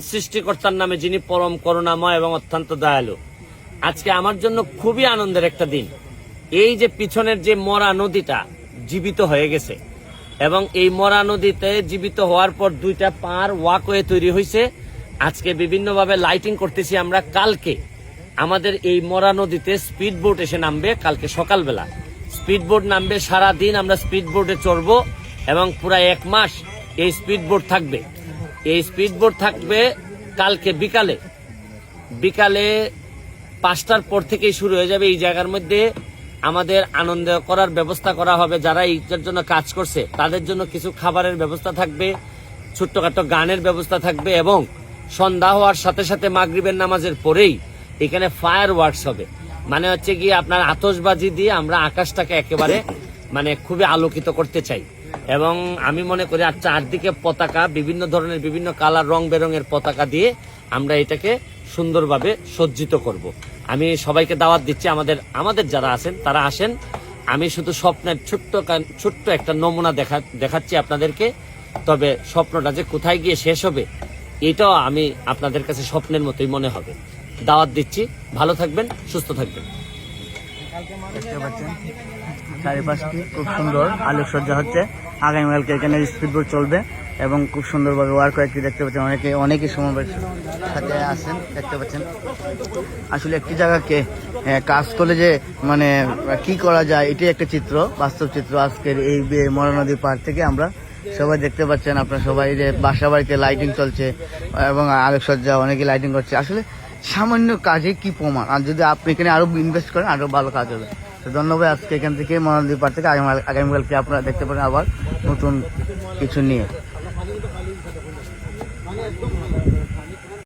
সৃষ্টিকর্তার নামে, যিনি পরম করুণাময় এবং অত্যন্ত দয়ালু। আজকে আমার জন্য খুবই আনন্দের একটা দিন। এই যে পিছনের যে মরা নদীটা জীবিত হয়ে গেছে, এবং এই মরা নদীতে জীবিত হওয়ার পর দুইটা পার ওয়াকওয়ে তৈরি হয়েছে। আজকে বিভিন্নভাবে লাইটিং করতেছি আমরা। কালকে আমাদের এই মরা নদীতে স্পিড বোট এসে নামবে, কালকে সকালবেলা স্পিড বোট নামবে। সারাদিন আমরা স্পিড বোটে চড়বো এবং পুরা 1 মাস এই স্পিড বোট থাকবে। এই স্পিড বোট থাকবে কালকে বিকালে 5টার পর থেকেই শুরু হয়ে যাবে। এই জায়গার মধ্যে আমাদের আনন্দ করার ব্যবস্থা করা হবে। যারা এইটার জন্য কাজ করছে তাদের জন্য কিছু খাবারের ব্যবস্থা থাকবে, ছোট্টখাটো গানের ব্যবস্থা থাকবে, এবং সন্ধ্যা হওয়ার সাথে সাথে মাগরিবের নামাজের পরেই এখানে ফায়ার ওয়ার্কস হবে। মানে হচ্ছে কি, আপনার আতশবাজি দিয়ে আমরা আকাশটাকে একেবারে মানে খুবই আলোকিত করতে চাই। এবং আমি মনে করি আর চারদিকে পতাকা, বিভিন্ন ধরনের বিভিন্ন কালার, রং বেরঙের পতাকা দিয়ে আমরা এটাকে সুন্দরভাবে সজ্জিত করব। আমি সবাইকে দাওয়াত দিচ্ছি, আমাদের যারা আছেন তারা আসেন। আমি শুধু স্বপ্নের ছোট্ট একটা নমুনা দেখাচ্ছি আপনাদেরকে। তবে স্বপ্নটা যে কোথায় গিয়ে শেষ হবে এটাও আমি আপনাদের কাছে স্বপ্নের মতোই মনে হবে। দাওয়াত দিচ্ছি, ভালো থাকবেন, সুস্থ থাকবেন। দেখতে পাচ্ছেন চারিপাশটি খুব সুন্দর আলোকসজ্জা হচ্ছে। আগামীকালকে এখানে স্পিডবোট চলবে এবং খুব সুন্দরভাবে ওয়ার্ক কয়েকটি দেখতে পাচ্ছেন। অনেকে সমাবেশ সাথে আসেন, দেখতে পাচ্ছেন। আসলে একটি জায়গাকে কাজ করলে যে মানে কি করা যায়, এটাই একটা চিত্র, বাস্তব চিত্র। আজকের এই মরা নদীর পাড় থেকে আমরা সবাই দেখতে পাচ্ছেন, আপনারা সবাই যে বাসা বাড়িতে লাইটিং চলছে এবং আলোকসজ্জা, অনেকে লাইটিং করছে। আসলে সামান্য কাজে কি প্রমাণ, আর যদি আপনি এখানে আরো ইনভেস্ট করেন আরো ভালো কাজ হবে। তো ধন্যবাদ। আজকে এখান থেকে মরা নদীর পাড় থেকে আগামীকালকে আপনারা দেখতে পারেন আবার নতুন কিছু নিয়ে।